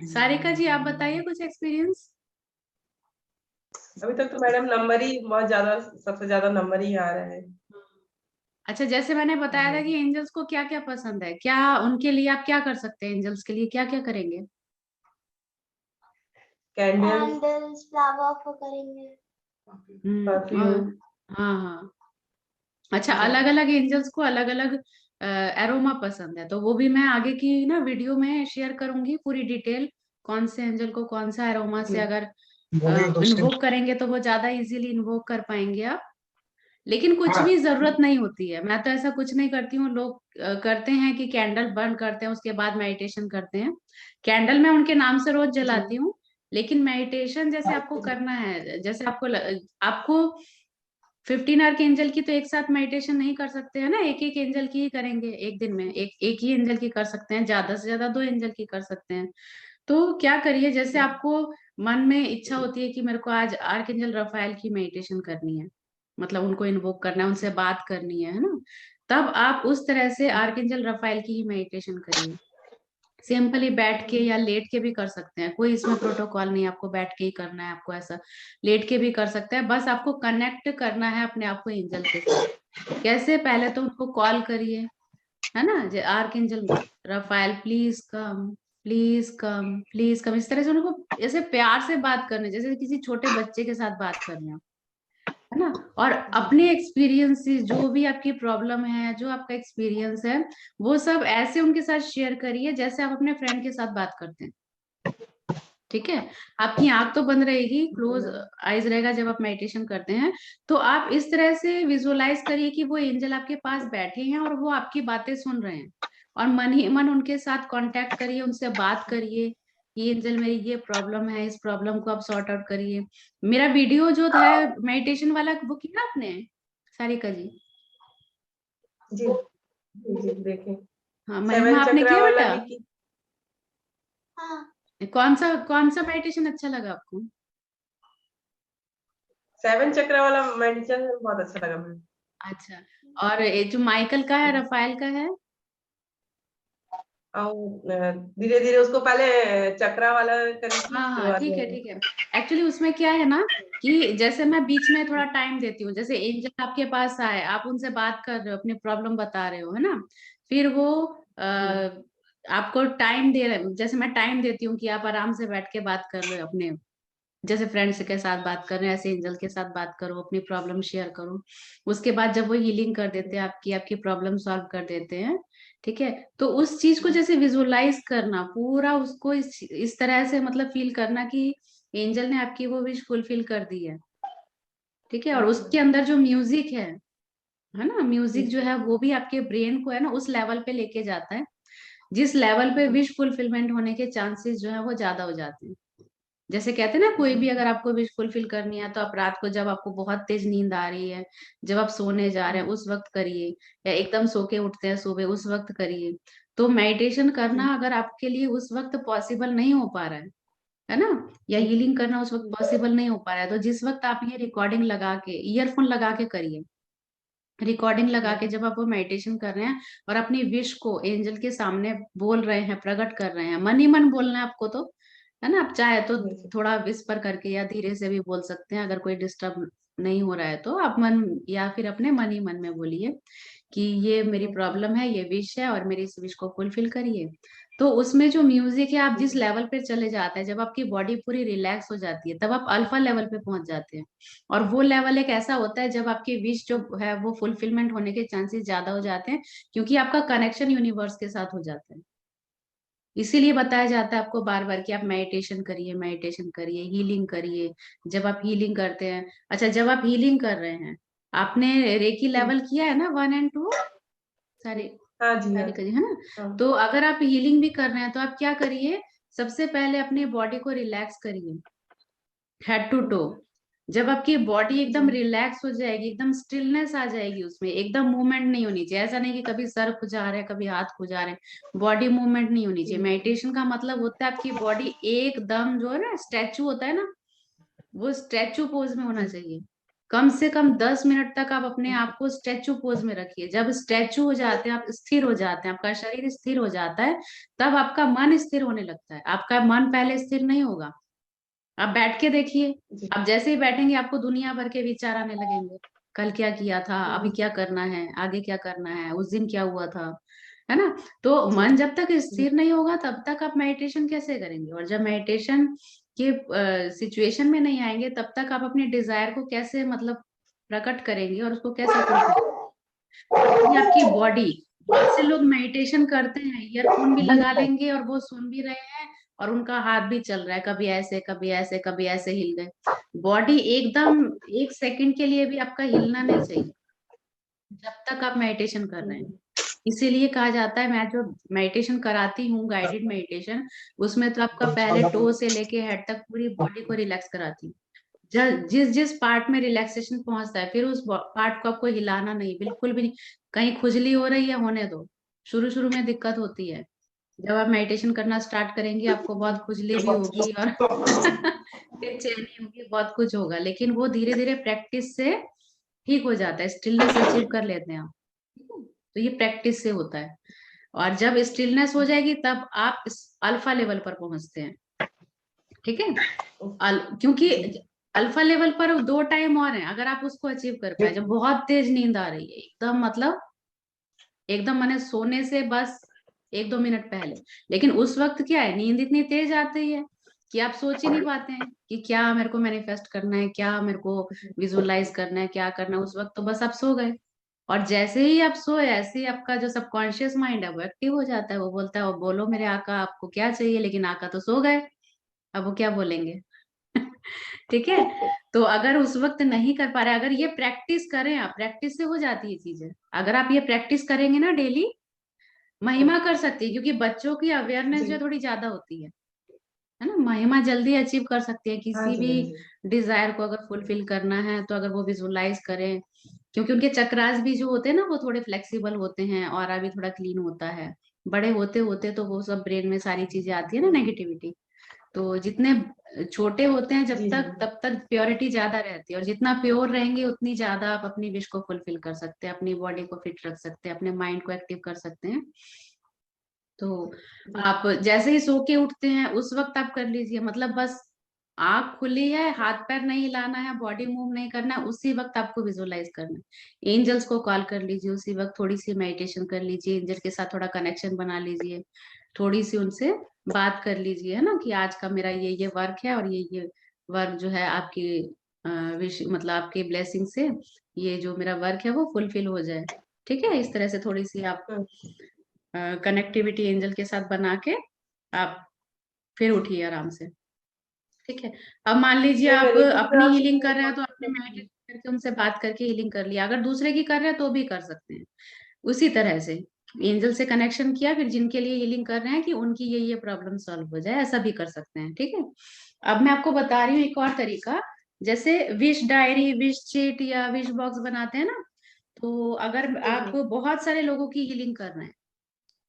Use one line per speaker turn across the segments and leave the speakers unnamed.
सारिका जी, आप बताइए कुछ एक्सपीरियंस।
अभी तक तो मैडम नंबर ही बहुत ज्यादा, सबसे ज्यादा नंबर ही आ रहे हैं।
अच्छा, जैसे मैंने बताया था कि एंजल्स को क्या क्या पसंद है, क्या उनके लिए आप क्या कर सकते हैं, एंजल्स के लिए क्या क्या करेंगे?
कैंडल्स,
फ्लावर ऑफर करेंगे।
परफ्यूम।
हाँ हाँ। अच्छा, अलग अलग एंजल्स को अलग अलग एरोमा पसंद है, तो वो भी मैं आगे की ना वीडियो में शेयर करूंगी पूरी डिटेल, कौन से एंजल को कौन सा एरोमा से अगर इन्वोक करेंगे तो वो ज्यादा इजीली इन्वोक कर पाएंगे आप। लेकिन कुछ भी जरूरत नहीं होती है, मैं तो ऐसा कुछ नहीं करती हूँ। लोग करते हैं कि कैंडल बर्न करते हैं उसके बाद मेडिटेशन करते हैं। कैंडल मैं उनके नाम से रोज जलाती हूँ, लेकिन मेडिटेशन जैसे आपको करना है, जैसे आपको 15 आर्क एंजल की तो एक साथ मेडिटेशन नहीं कर सकते हैं ना, एक एक एंजल की ही करेंगे एक दिन में, एक ही एंजल की कर सकते हैं, ज्यादा से ज्यादा 2 एंजल की कर सकते हैं। तो क्या करिए, जैसे आपको मन में इच्छा होती है कि मेरे को आज आर्क एंजल रफाएल की मेडिटेशन करनी है, मतलब उनको इन्वोक करना है, उनसे बात करनी है ना, तब आप उस तरह से आर्क एंजल रफाएल की ही मेडिटेशन करिए। सिंपली बैठ के या लेट के भी कर सकते हैं, कोई इसमें प्रोटोकॉल नहीं, आपको बैठ के ही करना है, आपको ऐसा लेट के भी कर सकते हैं। बस आपको कनेक्ट करना है अपने आप को एंजल के साथ। कैसे? पहले तो उनको कॉल करिए, है ना, जो archangel Raphael please come, please come, please come, इस तरह से उनको ऐसे प्यार से बात करने, जैसे किसी छोटे बच्चे के साथ बात करना, है ना। और अपने एक्सपीरियंस से जो भी आपकी प्रॉब्लम है, जो आपका एक्सपीरियंस है, वो सब ऐसे उनके साथ शेयर करिए जैसे आप अपने फ्रेंड के साथ बात करते हैं। ठीक है, आपकी आंख तो बंद रहेगी, क्लोज आइज रहेगा जब आप मेडिटेशन करते हैं। तो आप इस तरह से विजुअलाइज करिए कि वो एंजल आपके पास बैठे हैं और वो आपकी बातें सुन रहे हैं, और मन ही मन उनके साथ कांटेक्ट करिए, उनसे बात करिए, ये एंजल मेरी ये प्रॉब्लम है, इस प्रॉब्लम को आप सॉर्ट आउट करिए। मेरा वीडियो जो है मेडिटेशन वाला, वो किया आपने सारिका जी?
जी जी देखें।
हाँ, महिमा
7
आपने
चक्रा
किया
वाला
बेटा?
भी की।
कौन सा मेडिटेशन अच्छा लगा आपको?
7 चक्रा वाला मेडिटेशन बहुत अच्छा लगा मुझे।
अच्छा, और ये जो माइकल का है, रफाइल का है?
और धीरे धीरे उसको पहले चक्रा वाला करी थी,
हाँ
उसके
हाँ,
बाद
ठीक है ठीक है। एक्चुअली उसमें क्या है ना, कि जैसे मैं बीच में थोड़ा टाइम देती हूँ, जैसे एंजल आपके पास आए, आप उनसे बात कर रहे हो, अपनी प्रॉब्लम बता रहे हो, है ना, फिर वो आपको टाइम दे रहे, जैसे मैं टाइम देती हूँ कि आप आराम से बैठ के बात कर रहे हो, अपने जैसे फ्रेंड्स के साथ बात कर रहे हैं, ऐसे एंजल के साथ बात करो, अपनी प्रॉब्लम शेयर करो। उसके बाद जब वो हीलिंग कर देते हैं, आपकी आपकी प्रॉब्लम सॉल्व कर देते हैं, ठीक है, तो उस चीज को जैसे विजुअलाइज करना, पूरा उसको इस तरह से मतलब फील करना कि एंजल ने आपकी वो विश फुलफिल कर दी है। ठीक है, और उसके अंदर जो म्यूजिक है ना, म्यूजिक जो है वो भी आपके ब्रेन को है ना उस लेवल पे लेके जाता है, जिस लेवल पे विश फुलफिलमेंट होने के चांसेस जो है वो ज्यादा हो जाते हैं। जैसे कहते हैं ना, कोई भी अगर आपको विश फुलफिल करनी है तो आप रात को जब आपको बहुत तेज नींद आ रही है, जब आप सोने जा रहे हैं उस वक्त करिए, या एकदम सो के उठते हैं सुबह उस वक्त करिए। तो मेडिटेशन करना अगर आपके लिए उस वक्त पॉसिबल नहीं हो पा रहा है ना, या हीलिंग करना उस वक्त पॉसिबल नहीं हो पा रहा है, तो जिस वक्त आप ये रिकॉर्डिंग लगा के, ईयरफोन लगा के करिए। रिकॉर्डिंग लगा के जब आप वो मेडिटेशन कर रहे हैं और अपनी विश को एंजल के सामने बोल रहे हैं, प्रकट कर रहे हैं, मन ही मन बोलना है आपको, तो है ना, आप चाहे तो थोड़ा विस्पर करके या धीरे से भी बोल सकते हैं, अगर कोई डिस्टर्ब नहीं हो रहा है तो आप मन या फिर अपने मन ही मन में बोलिए कि ये मेरी प्रॉब्लम है, ये विश है, और मेरी इस विश को फुलफिल करिए। तो उसमें जो म्यूजिक है, आप जिस लेवल पे चले जाते हैं, जब आपकी बॉडी पूरी रिलैक्स हो जाती है, तब आप अल्फा लेवल पे पहुंच जाते हैं। और वो लेवल एक ऐसा होता है जब आपकी विश जो है वो फुलफिलमेंट होने के चांसेस ज्यादा हो जाते हैं, क्योंकि आपका कनेक्शन यूनिवर्स के साथ हो जाता है। इसीलिए बताया जाता है आपको बार बार कि आप मेडिटेशन करिए, मेडिटेशन करिए, हीलिंग करिए। जब आप हीलिंग करते हैं, अच्छा जब आप हीलिंग कर रहे हैं, आपने रेकी लेवल किया है ना, 1 और 2 सारे?
हाँ जी, हाँ
सारे करिए, है ना।
हाँ।
तो अगर आप हीलिंग भी कर रहे हैं तो आप क्या करिए, सबसे पहले अपनी बॉडी को रिलैक्स करिए, हेड टू टो। जब आपकी बॉडी एकदम रिलैक्स हो जाएगी, एकदम स्टिलनेस आ जाएगी, उसमें एकदम मूवमेंट नहीं होनी चाहिए। ऐसा नहीं कि कभी सर खुजा रहे हैं, कभी हाथ खुजा रहे हैं, बॉडी मूवमेंट नहीं होनी चाहिए। मेडिटेशन का मतलब होता है आपकी बॉडी एकदम जो है ना, स्टैचू होता है ना, वो स्टैचू पोज में होना चाहिए। कम से कम 10 मिनट तक आप अपने आप को स्टैचू पोज में रखिए। जब स्टैचू हो जाते हैं, आप स्थिर हो जाते हैं, आपका शरीर स्थिर हो जाता है, तब आपका मन स्थिर होने लगता है। आपका मन पहले स्थिर नहीं होगा। आप बैठ के देखिए, आप जैसे ही बैठेंगे आपको दुनिया भर के विचार आने लगेंगे। कल क्या किया था, अभी क्या करना है, आगे क्या करना है, उस दिन क्या हुआ था, है ना। तो मन जब तक स्थिर नहीं होगा तब तक आप मेडिटेशन कैसे करेंगे। और जब मेडिटेशन के सिचुएशन में नहीं आएंगे तब तक आप अपने डिजायर को कैसे मतलब प्रकट करेंगे और उसको कैसे फुलफिल। ये आपकी बॉडी, बहुत से लोग मेडिटेशन करते हैं, ईयरफोन भी लगा लेंगे और वो सुन भी रहे हैं और उनका हाथ भी चल रहा है, कभी ऐसे कभी ऐसे कभी ऐसे हिल गए। बॉडी एकदम 1 सेकंड के लिए भी आपका हिलना नहीं चाहिए जब तक आप मेडिटेशन कर रहे हैं। इसीलिए कहा जाता है, मैं जो मेडिटेशन कराती हूँ गाइडेड मेडिटेशन, उसमें तो आपका पहले टो से लेके हेड तक पूरी बॉडी को रिलैक्स कराती हूँ। जिस जिस पार्ट में रिलैक्सेशन पहुंचता है, फिर उस पार्ट को आपको हिलाना नहीं, बिल्कुल भी नहीं। कहीं खुजली हो रही है, होने दो। शुरू शुरू में दिक्कत होती है, जब आप मेडिटेशन करना स्टार्ट करेंगे आपको बहुत खुजली भी होगी और बेचैनी होगी, बहुत कुछ होगा, लेकिन वो धीरे धीरे प्रैक्टिस से ठीक हो जाता है। स्टिलनेस अचीव कर लेते हैं आप, ठीक है? तो ये प्रैक्टिस से होता है। और जब स्टिलनेस हो जाएगी तब आप इस अल्फा लेवल पर पहुंचते हैं, ठीक है। क्योंकि अल्फा लेवल पर 2 टाइम और है, अगर आप उसको अचीव कर पाए, जब बहुत तेज नींद आ रही है, एकदम मतलब एकदम मैंने सोने से बस 1-2 मिनट पहले। लेकिन उस वक्त क्या है, नींद इतनी तेज आती है कि आप सोच ही नहीं पाते हैं कि क्या मेरे को मैनिफेस्ट करना है, क्या मेरे को विजुअलाइज करना है, क्या करना है। उस वक्त तो बस आप सो गए। और जैसे ही आप सोए, ऐसे ही आपका जो सबकॉन्शियस माइंड है वो एक्टिव हो जाता है। वो बोलता है, वो बोलो मेरे आका आपको क्या चाहिए, लेकिन आका तो सो गए, अब वो क्या बोलेंगे। ठीक है। तो अगर उस वक्त नहीं कर पा रहे, अगर ये प्रैक्टिस करें आप, प्रैक्टिस से हो जाती है चीजें। अगर आप ये प्रैक्टिस करेंगे ना डेली, महिमा कर सकती है, क्योंकि बच्चों की अवेयरनेस जो थोड़ी ज्यादा होती है ना, महिमा जल्दी अचीव कर सकती है
हाँ
किसी
जी,
भी
हाँ जी।
डिजायर को अगर फुलफिल करना है तो। अगर वो विजुअलाइज करें, क्योंकि उनके चक्रास भी जो होते हैं ना वो थोड़े फ्लेक्सिबल होते हैं, और अभी थोड़ा क्लीन होता है। बड़े होते होते तो वो सब ब्रेन में सारी चीजें आती है ना, नेगेटिविटी। तो जितने छोटे होते हैं जब
जी, जी,
तक, तब तक प्योरिटी ज्यादा रहती है, और जितना प्योर रहेंगे उतनी ज्यादा आप अपनी विश को फुलफिल कर सकते हैं, अपनी बॉडी को फिट रख सकते हैं, अपने माइंड को एक्टिव कर सकते हैं। तो आप जैसे ही सो के उठते हैं उस वक्त आप कर लीजिए, मतलब बस आंख खुली है, हाथ पैर नहीं हिलाना है, बॉडी मूव नहीं करना है, उसी वक्त आपको विजुअलाइज करना है। एंजल्स को कॉल कर लीजिए उसी वक्त, थोड़ी सी मेडिटेशन कर लीजिए, एंजल के साथ थोड़ा कनेक्शन बना लीजिए, थोड़ी सी उनसे बात कर लीजिए, है ना, कि आज का मेरा ये वर्क है, और ये वर्क जो है आपकी विश मतलब आपके ब्लेसिंग से ये जो मेरा वर्क है वो फुलफिल हो जाए। ठीक है, इस तरह से थोड़ी सी आप
हाँ।
कनेक्टिविटी एंजल के साथ बना के आप फिर उठिए आराम से। ठीक है। अब मान लीजिए
नहीं,
आप
मैंने भी
अपनी
आज
हीलिंग कर रहे हैं तो आपने
सुना।
मेडिटेशन करके उनसे बात करके हीलिंग कर लिया, अगर दूसरे की कर रहे हैं तो भी कर सकते हैं उसी तरह से। एंजल से कनेक्शन किया, फिर जिनके लिए हीलिंग कर रहे हैं कि उनकी ये प्रॉब्लम सॉल्व हो जाए, ऐसा भी कर सकते हैं। ठीक है। अब मैं आपको बता रही हूँ एक और तरीका। जैसे विश डायरी, विश चीट या विश बॉक्स बनाते हैं ना, तो अगर
जी,
आप
जी।
बहुत सारे लोगों की हीलिंग कर रहे हैं,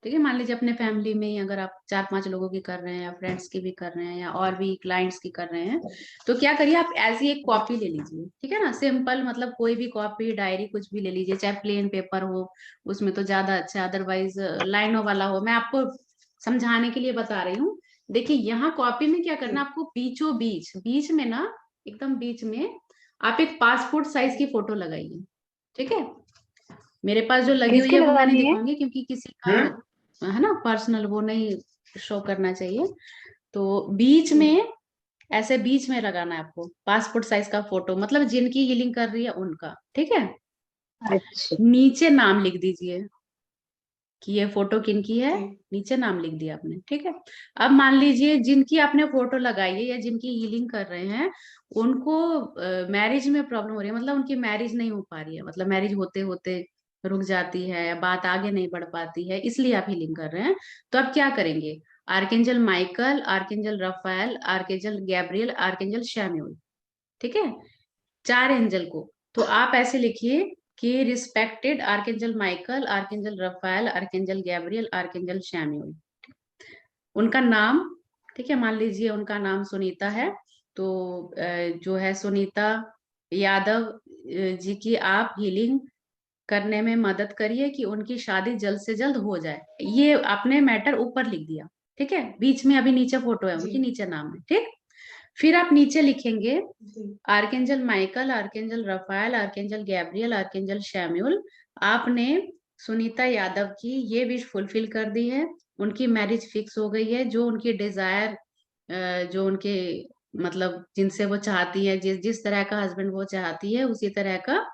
ठीक है, मान लीजिए अपने फैमिली में ही अगर आप 4-5 लोगों की कर रहे हैं, या फ्रेंड्स की भी कर रहे हैं, या और भी क्लाइंट्स की कर रहे हैं, तो क्या करिए, आप ऐसी एक कॉपी ले लीजिए, ठीक है ना, सिंपल, मतलब कोई भी कॉपी, डायरी कुछ भी ले लीजिए, चाहे प्लेन पेपर हो, उसमें तो ज्यादा अच्छा, अदरवाइज लाइनों वाला हो। मैं आपको समझाने के लिए बता रही हूँ। देखिए, यहाँ कॉपी में क्या करना, आपको बीचों बीच, बीच में ना, एकदम बीच में आप एक पासपोर्ट साइज की फोटो लगाइए। ठीक है। मेरे पास जो लगी हुई
किसकी
है वो मैं नहीं
लगानी है?
दिखाऊंगी, क्योंकि किसी का है ना पर्सनल, वो नहीं शो करना चाहिए। तो बीच में, ऐसे बीच में लगाना है आपको पासपोर्ट साइज का फोटो, मतलब जिनकी हीलिंग कर रही है उनका। ठीक है।
अच्छा।
नीचे नाम लिख दीजिए कि ये फोटो किनकी है,
जी।
नीचे नाम लिख दिया आपने। ठीक है। अब मान लीजिए जिनकी आपने फोटो लगाई है या जिनकी हीलिंग कर रहे हैं, उनको मैरिज में प्रॉब्लम हो रही है, मतलब उनकी मैरिज नहीं हो पा रही है, मतलब मैरिज होते होते रुक जाती है, बात आगे नहीं बढ़ पाती है, इसलिए आप हीलिंग कर रहे हैं। तो आप क्या करेंगे, archangel Michael, archangel Raphael, archangel Gabriel, archangel Samuel, ठीक है, 4 एंजल को। तो आप ऐसे लिखिए कि respected archangel Michael, archangel Raphael, archangel Gabriel, archangel Samuel, उनका नाम, ठीक है, मान लीजिए उनका नाम सुनीता है, तो जो है सुनीता यादव जी की आप हीलिंग करने में मदद करिए कि उनकी शादी जल्द से जल्द हो जाए। ये आपने मैटर ऊपर लिख दिया, ठीक है, बीच में अभी नीचे फोटो है उनकी,
जी
नीचे नाम है, ठीक। फिर आप नीचे लिखेंगे
जी
archangel Michael, archangel Raphael, archangel Gabriel, archangel Samuel, आपने सुनीता यादव की ये विश फुलफिल कर दी है, उनकी मैरिज फिक्स हो गई है। जो उनकी डिजायर, जो उनके मतलब जिनसे वो चाहती है, जिस जिस तरह का हस्बैंड वो चाहती है, उसी तरह का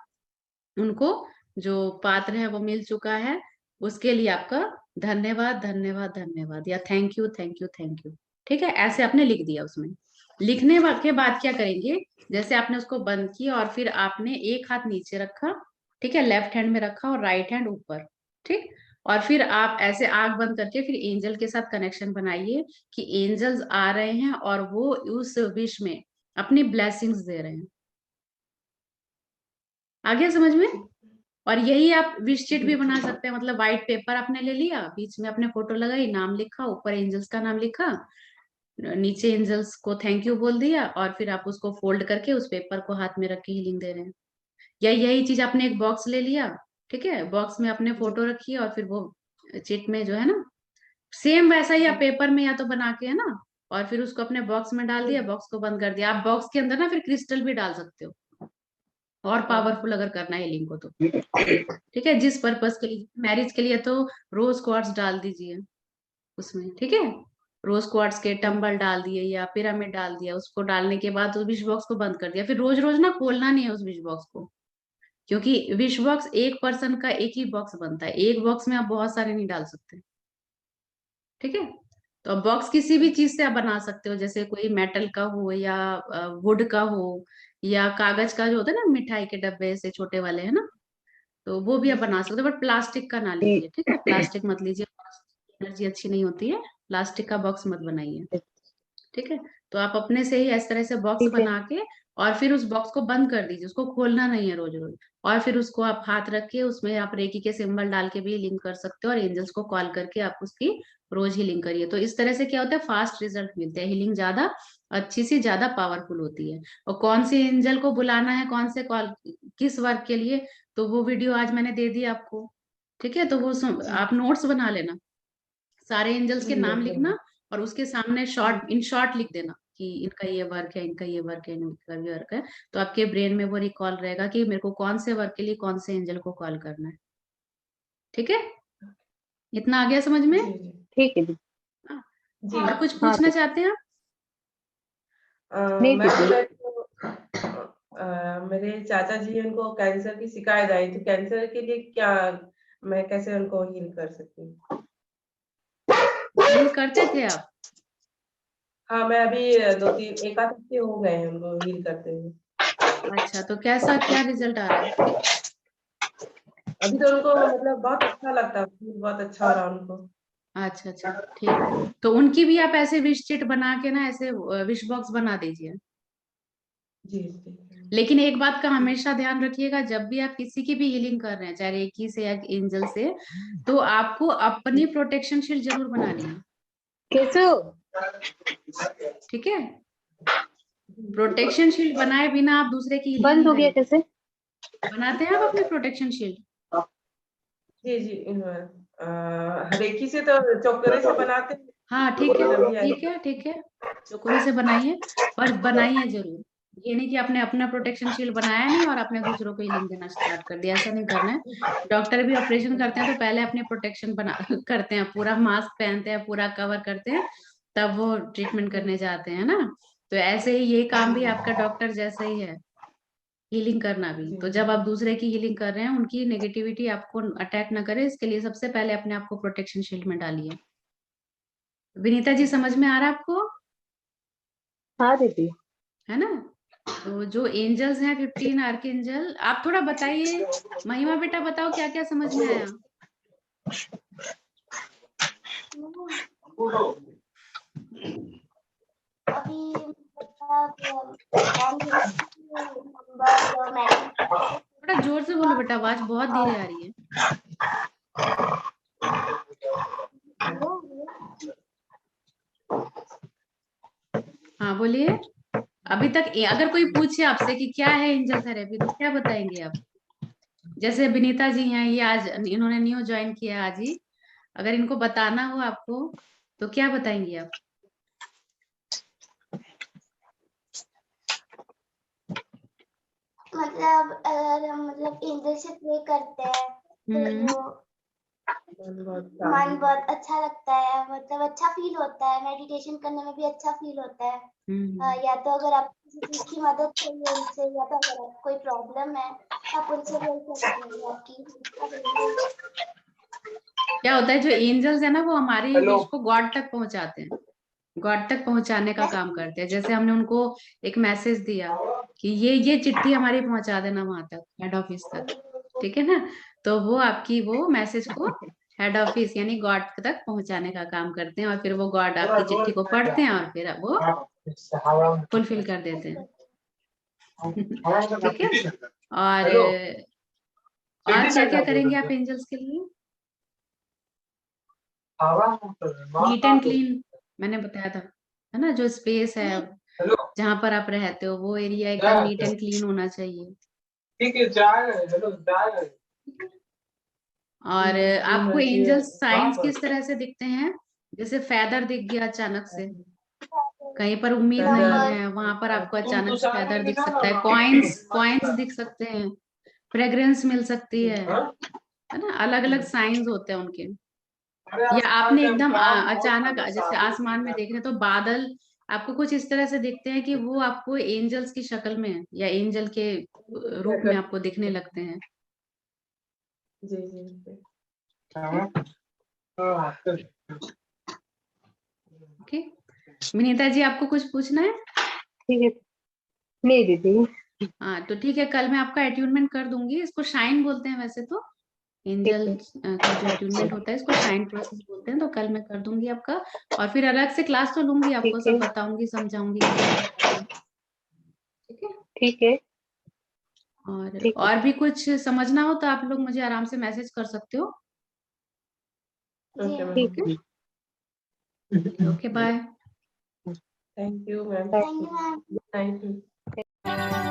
उनको जो पात्र है वो मिल चुका है। उसके लिए आपका धन्यवाद धन्यवाद धन्यवाद, या thank you thank you thank you, ठीक है, ऐसे आपने लिख दिया। उसमें लिखने के बाद क्या करेंगे, जैसे आपने उसको बंद किया और फिर आपने एक हाथ नीचे रखा, ठीक है, लेफ्ट हैंड में रखा और राइट हैंड ऊपर, ठीक। और फिर आप ऐसे आंख बंद करके फिर एंजल के साथ कनेक्शन बनाइए कि एंजल्स आ रहे हैं और वो उस विश में अपनी ब्लेसिंग्स दे रहे हैं। आ गया समझ में?
ठीक
और यही आप विश शीट
जी
भी
जी
बना सकते हैं, मतलब व्हाइट पेपर आपने ले लिया, बीच में अपने फोटो लगाई, नाम लिखा, ऊपर एंजल्स का नाम लिखा, नीचे एंजल्स को थैंक यू बोल दिया, और फिर आप उसको फोल्ड करके उस पेपर को हाथ में रख के हीलिंग दे रहे हैं। या यही चीज आपने एक बॉक्स ले लिया, ठीक है, बॉक्स में अपने
जी
फोटो रखी और फिर वो चिट में जो है ना, सेम वैसा ही आप
जी
पेपर में या तो बना के, है ना, और फिर उसको अपने बॉक्स में डाल दिया,
जी
बॉक्स को बंद कर दिया। आप बॉक्स के अंदर ना फिर क्रिस्टल भी डाल सकते हो, और
हाँ
पावरफुल अगर करना है हीलिंग को तो, ठीक है, जिस पर्पस के लिए, मैरिज के लिए तो रोज क्वार्ट्स डाल दीजिए उसमें, ठीक है, रोज क्वार्ट्स के
ठीक
टंबल डाल दिए या पिरामिड डाल दिया, उसको डालने के बाद उस विश बॉक्स को बंद कर दिया। फिर रोज रोज ना खोलना नहीं है उस विश बॉक्स को, क्योंकि विश बॉक्स एक पर्सन का एक ही बॉक्स बनता है, एक बॉक्स में आप बहुत सारे नहीं डाल सकते, ठीक है। तो बॉक्स किसी भी चीज से आप बना सकते हो, जैसे कोई मेटल का हो या वुड का हो, या कागज का जो होता है ना, मिठाई के डब्बे से छोटे वाले, है ना, तो वो भी
जी
आप
जी
बना सकते हो, बट प्लास्टिक का ना लीजिए, ठीक है, प्लास्टिक मत लीजिए, एनर्जी अच्छी नहीं होती है, प्लास्टिक का बॉक्स मत बनाइए, ठीक है। तो आप अपने से ही इस तरह से बॉक्स
ठीक है।
बना के और फिर उस बॉक्स को बंद कर दीजिए, उसको खोलना नहीं है रोज रोज। और फिर उसको आप हाथ रख के उसमें आप रेकी के सिंबल डाल के भी लिंक कर सकते हो, और एंजल्स को कॉल करके आप उसकी रोज हीलिंग करिए। तो इस तरह से क्या होता है, फास्ट रिजल्ट मिलते हैं, हीलिंग ज्यादा अच्छी सी ज्यादा पावरफुल होती है। और कौन से एंजल को बुलाना है, कौन से कॉल, किस वर्क के लिए, तो वो वीडियो आज मैंने दे दी आपको, ठीक है। तो वो
जी
आप नोट्स बना लेना, सारे एंजल्स के
जी
नाम
नोट
लिखना,
करूँगी
और उसके सामने
जी
शॉर्ट, इन शॉर्ट लिख देना कि इनका ये वर्क है, इनका ये वर्क है, इनका ये वर्क है। तो आपके ब्रेन में वो रिकॉल रहेगा कि मेरे को कौन से वर्क के लिए कौन से एंजल को कॉल करना है, ठीक है। इतना आ गया समझ में?
जी जी
ठीक है दीदी।
हाँ।
जी
और कुछ
हाँ
पूछना
दीदी।
चाहते हैं आप?
नहीं
मैम
दीदी।
मैं तो मेरे चाचा जी उनको कैंसर की शिकायत आई, तो कैंसर के लिए क्या मैं कैसे उनको हील कर सकती हूँ?
हील करते थे आप?
हाँ, मैं अभी 2-3 1 आध हफ्ते हो गए हैं उनको हील करते हुए।
अच्छा, तो कैसा क्या रिजल्ट आ रहा है?
अभी तो उनको मतलब बहुत अच्छा लगता है, फील बहुत अच्छा हो रहा है उनको।
अच्छा अच्छा, ठीक है। तो उनकी भी आप ऐसे विश चिट बना के ना, ऐसे विश बॉक्स बना दीजिए।
जी, ठीक है।
लेकिन एक बात का
ठीक
हमेशा ध्यान रखिएगा, जब भी आप किसी की भी हीलिंग कर रहे हैं, चाहे रेकी से या एंजल से, तो आपको अपनी
जी,
प्रोटेक्शन शील्ड जरूर बनानी है,
कैसे हो?
ठीक है।
जी।
प्रोटेक्शन शील्ड बनाए बिना आप दूसरे की हीलिंग
बंद
नहीं
हो गया
करेंगे।
कैसे?
बनाते हैं आप अपनी प्रोटेक्शन शील्ड?
जी, जी। रेकी से तो चौकरे से बनाते हैं,
हाँ ठीक है,
तभी
ठीक है, ठीक है, चोकोरी से बनाइए, पर बनाइए जरूर। ये नहीं कि आपने अपना प्रोटेक्शन शील्ड बनाया नहीं और आपने दूसरों को हीलिंग देना स्टार्ट कर दिया, ऐसा नहीं करना है। डॉक्टर भी ऑपरेशन करते हैं तो पहले अपने प्रोटेक्शन बना करते हैं, पूरा मास्क पहनते हैं, पूरा कवर करते हैं, तब वो ट्रीटमेंट
जी,
करने जाते हैं ना। तो ऐसे ही ये काम
जी,
भी
जी,
आपका डॉक्टर जैसा ही है, हीलिंग करना भी।
जी,
तो
जी।
जब आप दूसरे की हीलिंग कर रहे हैं, उनकी नेगेटिविटी आपको अटैक ना करे, इसके लिए सबसे पहले अपने आप को प्रोटेक्शन शील्ड में डालिए। विनीता जी,
ठीक
समझ
है।
में आ रहा है आपको?
हाँ दीदी।
है ना? तो जो एंजल्स हैं 15 आर्कएंजल, आप थोड़ा बताइए, महिमा बेटा बताओ क्या क्या समझ में आया?
अभी और मैडम
थोड़ा जोर से बोलो बेटा, आवाज बहुत धीरे आ रही है। हाँ बोलिए। अभी तक अगर कोई पूछे आपसे कि क्या है एंजल थेरेपी तो क्या बताएंगे आप? जैसे विनीता जी हैं, ये आज इन्होंने न्यू ज्वाइन किया आज ही, अगर इनको बताना हो आपको तो क्या बताएंगे आप?
मतलब अगर हम मतलब एंजल से प्रे करते हैं तो वो मन बहुत अच्छा लगता है, मतलब अच्छा फील होता है, मेडिटेशन करने में भी अच्छा फील होता है। या तो अगर आप किसी चीज की मदद चाहिए उनसे, या तो अगर आपको कोई प्रॉब्लम है आप उनसे बोल सकते हैं आपकी।
क्या होता है, जो एंजल्स है ना वो हमारी विश को गॉड तक पहुंचाते हैं, गॉड तक पहुंचाने का काम करते हैं। जैसे हमने उनको एक मैसेज दिया कि ये चिट्ठी हमारी पहुंचा देना वहां तक, हेड ऑफिस तक, ठीक है ना, तो वो आपकी वो मैसेज को हेड ऑफिस यानी गॉड तक पहुंचाने का काम करते हैं, और फिर वो गॉड आपकी चिट्ठी को पढ़ते हैं और फिर वो फुलफिल कर देते हैं। ठीक है। और क्या क्या करेंगे आप एंजल्स के लिए? नीट एंड क्लीन मैंने बताया था, है ना, जो स्पेस है जहाँ पर आप रहते हो वो एरिया एकदम नीट एंड क्लीन होना चाहिए।
ठीक है, जा
और आपको एंजल साइंस किस तरह से दिखते हैं? जैसे फेदर दिख गया अचानक से, कहीं पर उम्मीद नहीं है वहां पर आपको अचानक से फेदर दिख सकता है, कॉइन्स दिख सकते हैं, फ्रेग्रेंस मिल सकती है ना, अलग अलग साइंस होते हैं उनके। या आपने एकदम अचानक जैसे आसमान में देख रहे तो बादल आपको कुछ इस तरह से दिखते हैं कि वो आपको एंजल्स की शक्ल में या एंजल के रूप में आपको दिखने लगते हैं।
जी जी
ओके। विनीता जी आपको कुछ पूछना है?
ठीक है। नहीं दीदी।
हाँ तो ठीक है, कल मैं आपका अट्यूनमेंट कर दूंगी। इसको शाइन बोलते हैं वैसे तो, एंजल का जो अट्यूनमेंट होता है इसको शाइन प्रोसेस बोलते हैं। तो कल मैं कर दूंगी आपका, और फिर अलग से क्लास तो लूंगी, आपको
ठीक है।
सब बताऊंगी समझाऊंगी। ठीक है।
ठीक है। ठीक है।
और भी कुछ समझना हो तो आप लोग मुझे आराम से मैसेज कर सकते हो।
ठीक है।
Okay bye.
Thank you ma'am.
Bye.
Thank you ma'am.
Thank you.